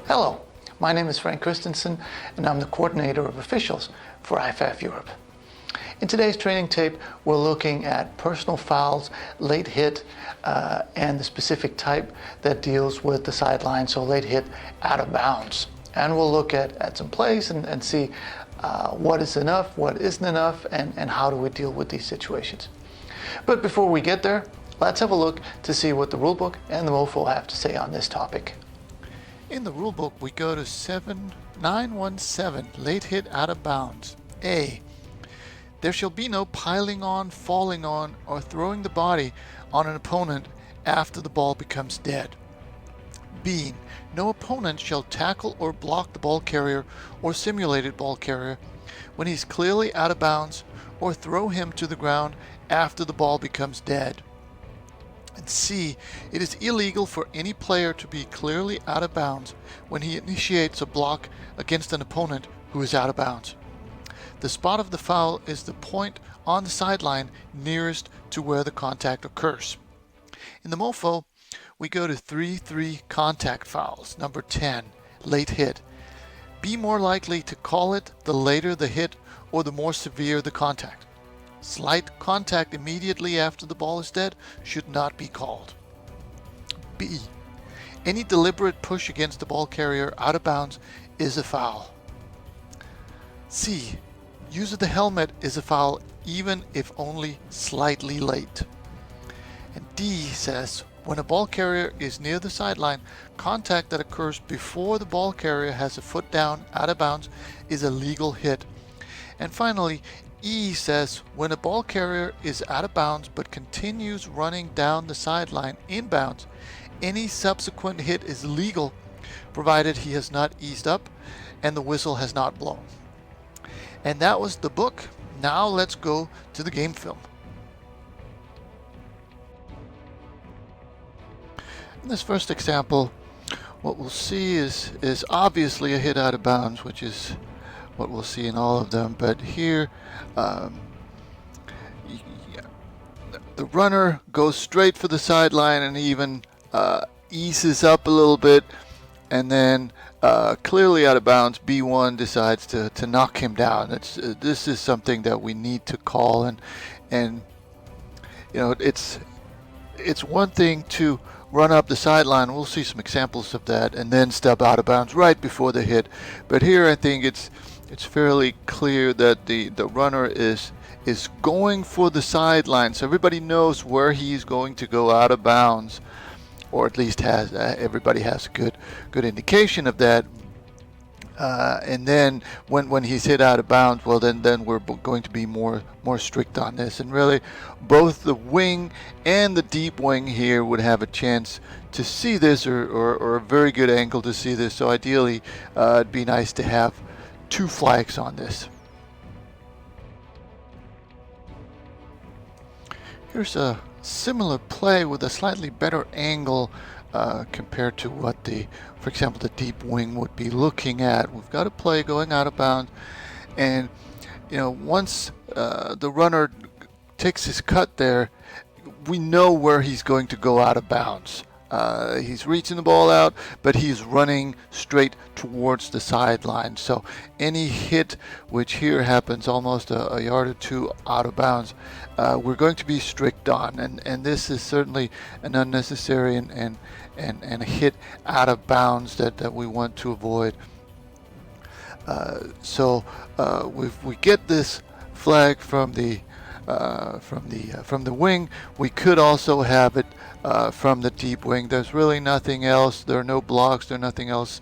Hello, my name is Frank Christensen and I'm the coordinator of officials for IFAF Europe. In today's training tape, we're looking at personal fouls, late hit, and the specific type that deals with the sideline, so late hit out of bounds. And we'll look at some plays and see what is enough, what isn't enough, and how do we deal with these situations. But before we get there, let's have a look to see what the rulebook and the MOFO have to say on this topic. In the rulebook, we go to 7917, late hit out of bounds. A, there shall be no piling on, falling on, or throwing the body on an opponent after the ball becomes dead. B, no opponent shall tackle or block the ball carrier or simulated ball carrier when he's clearly out of bounds or throw him to the ground after the ball becomes dead. And C, it is illegal for any player to be clearly out of bounds when he initiates a block against an opponent who is out of bounds. The spot of the foul is the point on the sideline nearest to where the contact occurs. In the MOFO, we go to 3-3 contact fouls. Number 10, late hit. Be more likely to call it the later the hit or the more severe the contact. Slight contact immediately after the ball is dead should not be called. B, any deliberate push against the ball carrier out of bounds is a foul. C, use of the helmet is a foul even if only slightly late. And D says, when a ball carrier is near the sideline, contact that occurs before the ball carrier has a foot down out of bounds is a legal hit. And finally, E says, when a ball carrier is out of bounds but continues running down the sideline inbounds, any subsequent hit is legal provided he has not eased up and the whistle has not blown. And that was the book. Now let's go to the game film. In this first example, what we'll see is obviously a hit out of bounds, which is what we'll see in all of them. But here, the runner goes straight for the sideline and even eases up a little bit, and then clearly out of bounds, B1 decides to knock him down. This is something that we need to call, and you know, it's one thing to run up the sideline. We'll see some examples of that, and then step out of bounds right before the hit. But here, I think it's fairly clear that the runner is going for the sideline, so everybody knows where he's going to go out of bounds, or at least has everybody has a good indication of that. And then when he's hit out of bounds, well, then we're going to be more strict on this. And really, both the wing and the deep wing here would have a chance to see this, or a very good angle to see this. So ideally, it'd be nice to have 2 flags on this. Here's a similar play with a slightly better angle compared to what for example, the deep wing would be looking at. We've got a play going out of bounds, and you know, once the runner takes his cut there, we know where he's going to go out of bounds. He's reaching the ball out, but he's running straight towards the sideline. So any hit, which here happens almost a yard or 2 out of bounds, we're going to be strict on. And this is certainly an unnecessary and a hit out of bounds that we want to avoid. So we get this flag from the wing. We could also have it from the deep wing. There's really nothing else. There are no blocks. There's nothing else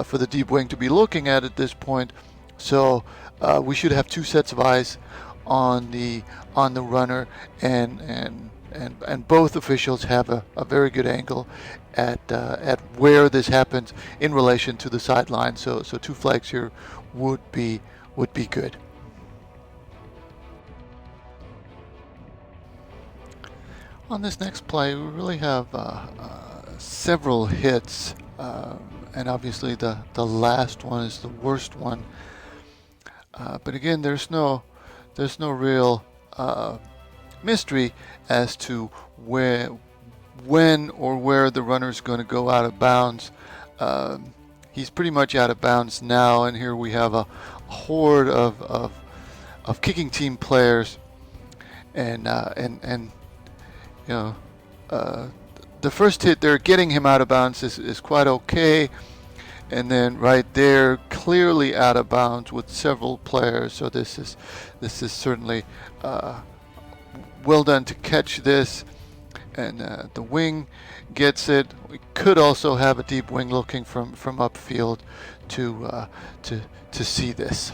for the deep wing to be looking at this point. So we should have 2 sets of eyes on the runner, and both officials have a very good angle at where this happens in relation to the sideline. So 2 flags here would be good. On this next play, we really have several hits, and obviously the last one is the worst one. But again, there's no real mystery as to when or where the runner is going to go out of bounds. he's pretty much out of bounds now, and here we have a horde of kicking team players, and you know, the first hit there, getting him out of bounds is quite okay, and then right there, clearly out of bounds with several players. So this is certainly well done to catch this, and the wing gets it. We could also have a deep wing looking from upfield to see this.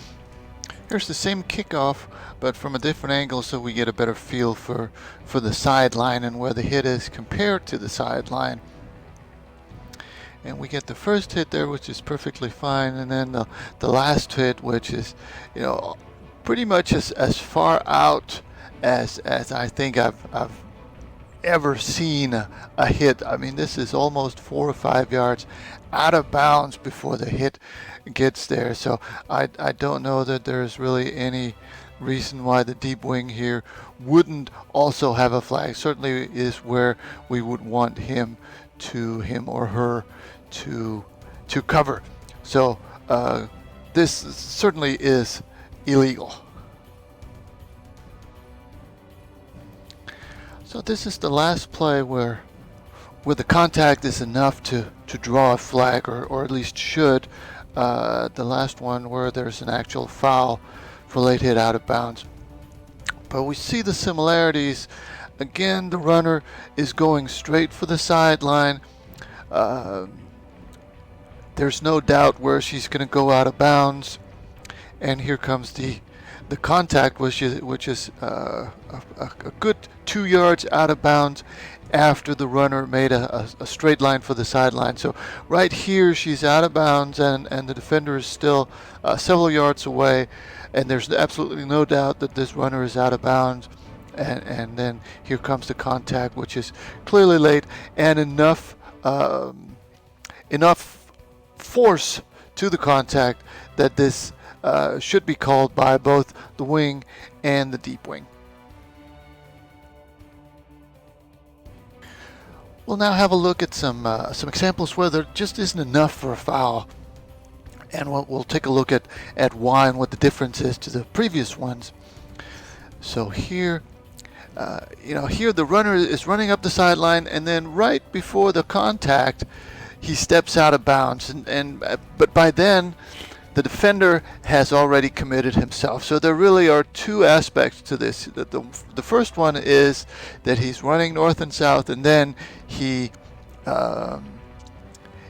Here's the same kickoff, but from a different angle, so we get a better feel for the sideline and where the hit is compared to the sideline. And we get the first hit there, which is perfectly fine, and then the last hit, which is, you know, pretty much as far out as I think I've ever seen a hit. I mean, this is almost 4 or 5 yards out of bounds before the hit gets there. So I don't know that there's really any reason why the deep wing here wouldn't also have a flag. Certainly is where we would want him or her to cover. So this certainly is illegal. So this is the last play where the contact is enough to draw a flag, or at least should. The last one where there's an actual foul for late hit out of bounds. But we see the similarities. Again, the runner is going straight for the sideline. There's no doubt where she's going to go out of bounds. And here comes the contact, which is a good 2 yards out of bounds after the runner made a straight line for the sideline. So right here she's out of bounds, and the defender is still several yards away, and there's absolutely no doubt that this runner is out of bounds. And then here comes the contact, which is clearly late, and enough force to the contact that this should be called by both the wing and the deep wing. We'll now have a look at some examples where there just isn't enough for a foul, and we'll take a look at why and what the difference is to the previous ones. So here, here the runner is running up the sideline, and then right before the contact, he steps out of bounds, but by then the defender has already committed himself. So there really are two aspects to this. The first one is that he's running north and south, and then he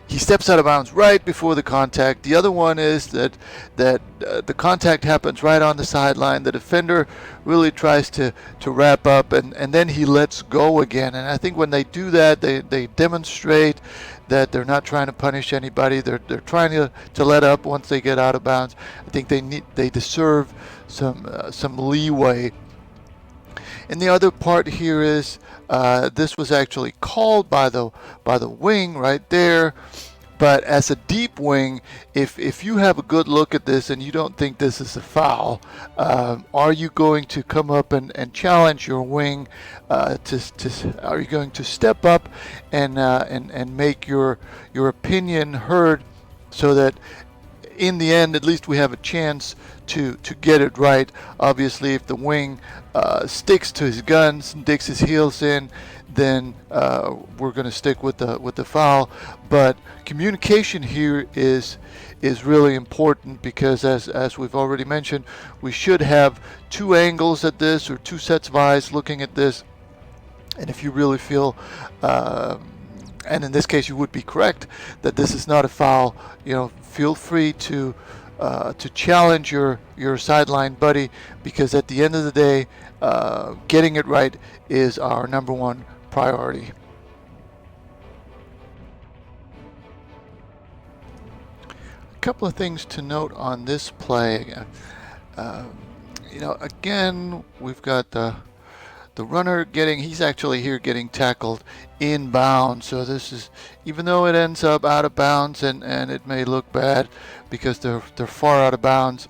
steps out of bounds right before the contact. The other one is that the contact happens right on the sideline. The defender really tries to wrap up, and then he lets go again. And I think when they do that, they demonstrate that they're not trying to punish anybody. They're trying to let up once they get out of bounds. I think they deserve some leeway. And the other part here is this was actually called by the wing right there. But as a deep wing, if you have a good look at this and you don't think this is a foul, are you going to come up and challenge your wing? Are you going to step up and make your opinion heard, so that in the end, at least we have a chance to get it right? Obviously, if the wing sticks to his guns and digs his heels in, then we're going to stick with the foul. But communication here is really important, because as we've already mentioned, we should have two angles at this, or two sets of eyes looking at this. And if you really feel, and in this case you would be correct, that this is not a foul, feel free to challenge your sideline buddy, because at the end of the day, getting it right is our number one priority. A couple of things to note on this play. Again, we've got the runner he's actually here getting tackled inbound. So this is, even though it ends up out of bounds, and it may look bad because they're far out of bounds,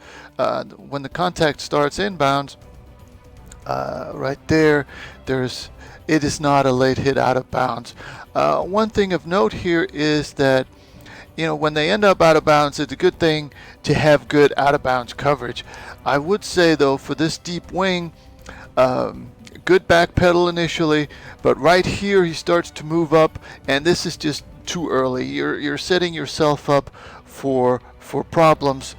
when the contact starts inbounds, right there, it is not a late hit out of bounds. One thing of note here is that when they end up out of bounds, it's a good thing to have good out of bounds coverage. I would say though, for this deep wing, good back pedal initially, but right here he starts to move up, and this is just too early. You're setting yourself up for problems,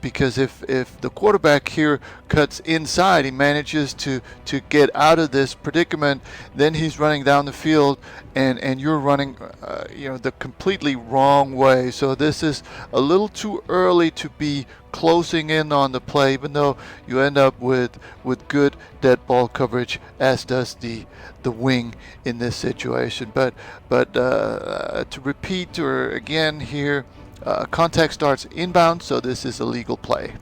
because if the quarterback here cuts inside, he manages to get out of this predicament, then he's running down the field, and you're running the completely wrong way. So this is a little too early to be closing in on the play, even though you end up with good dead ball coverage, as does the wing in this situation. But to repeat, or again here, contact starts inbound, so this is a legal play.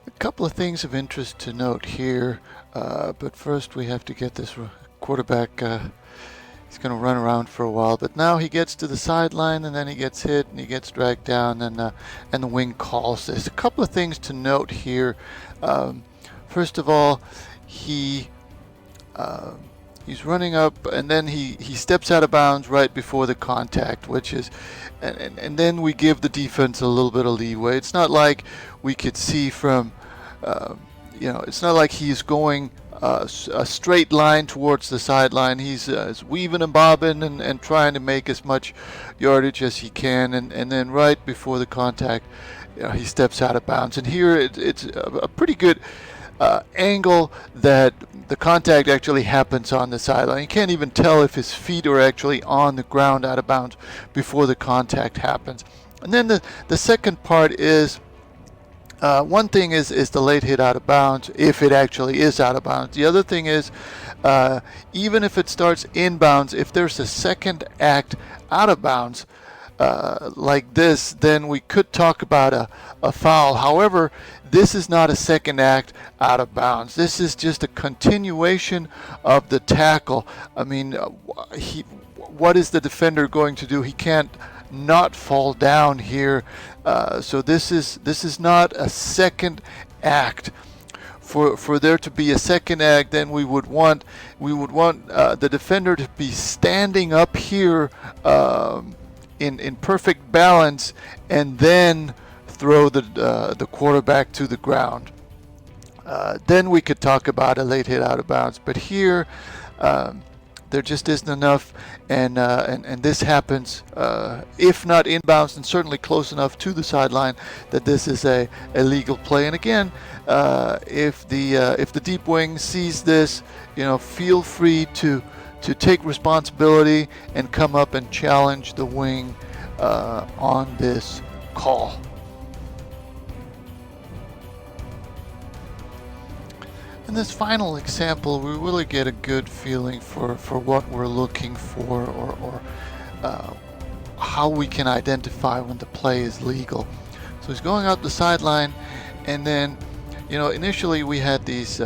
A couple of things of interest to note here, but first we have to get this quarterback. He's going to run around for a while, but now he gets to the sideline, and then he gets hit and he gets dragged down, and the wing calls this. A couple of things to note here. First of all, he's running up, and then he steps out of bounds right before the contact, which is, and then we give the defense a little bit of leeway. It's not like we could see from, it's not like he's going a straight line towards the sideline. He's weaving and bobbing and trying to make as much yardage as he can, and then right before the contact, he steps out of bounds. And here it's a pretty good angle that the contact actually happens on the sideline. You can't even tell if his feet are actually on the ground out of bounds before the contact happens. And then the second part is, one thing is the late hit out of bounds, if it actually is out of bounds. The other thing is, even if it starts inbounds, if there's a second act out of bounds like this, then we could talk about a foul. However, this is not a second act out of bounds. This is just a continuation of the tackle. I mean, what is the defender going to do? He can't not fall down here. So this is not a second act. For there to be a second act, then we would want the defender to be standing up here in perfect balance, and then throw the quarterback to the ground. Then we could talk about a late hit out of bounds. But here, there just isn't enough, and this happens, if not inbounds, and certainly close enough to the sideline that this is a legal play. And again, if the deep wing sees this, feel free to take responsibility and come up and challenge the wing on this call. In this final example, we really get a good feeling for what we're looking for, or how we can identify when the play is legal. So he's going out the sideline, and then, initially we had these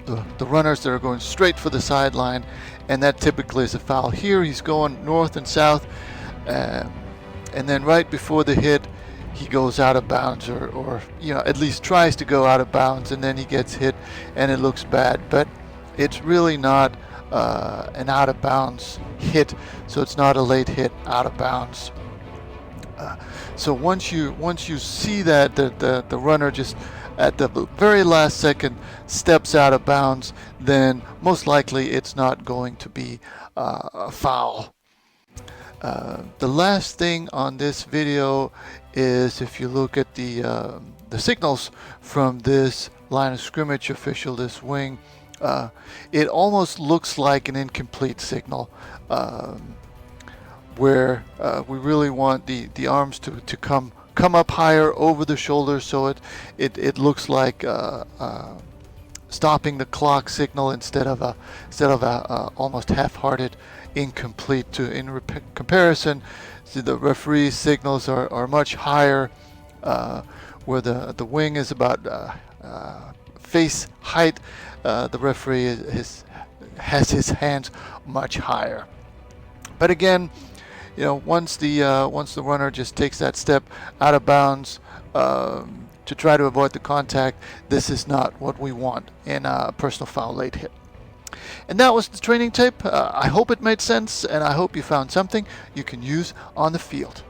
the runners that are going straight for the sideline, and that typically is a foul. Here he's going north and south, and then right before the hit, he goes out of bounds, or at least tries to go out of bounds, and then he gets hit, and it looks bad. But it's really not an out of bounds hit, so it's not a late hit out of bounds. So once you see that the runner just at the very last second steps out of bounds, then most likely it's not going to be a foul. The last thing on this video is, if you look at the signals from this line of scrimmage official, this wing, it almost looks like an incomplete signal, where we really want the arms to come up higher over the shoulders, so it looks like stopping the clock signal instead of a almost half-hearted incomplete. In comparison, the referee's signals are much higher, where the wing is about face height. The referee has his hands much higher. But again, once the runner just takes that step out of bounds to try to avoid the contact, this is not what we want in a personal foul late hit. And that was the training tape. I hope it made sense, and I hope you found something you can use on the field.